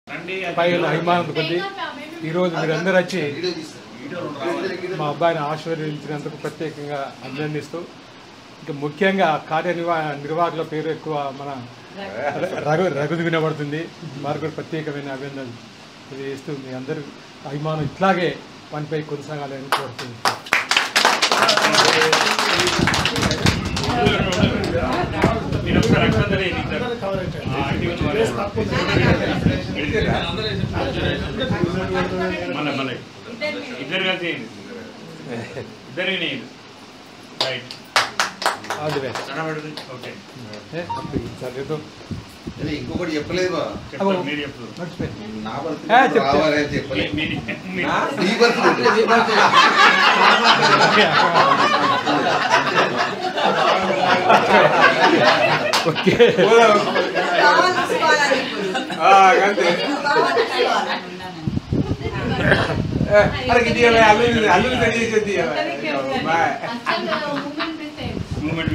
పైన అభిమానం కొద్ది ఈరోజు మీరందరూ వచ్చి మా అబ్బాయిని ఆశీర్వదించినందుకు ప్రత్యేకంగా అభినందిస్తూ ఇంకా ముఖ్యంగా నిర్వాహకుల పేరు ఎక్కువ మన రఘుది వినబడుతుంది. వారికి కూడా ప్రత్యేకమైన అభినందనలు తెలియజేస్తూ మీ అందరూ అభిమానం ఇట్లాగే పనిపై కొనసాగాలని కోరుతుంది. ఇంకొకటి చెప్పలేదు మూమెంట్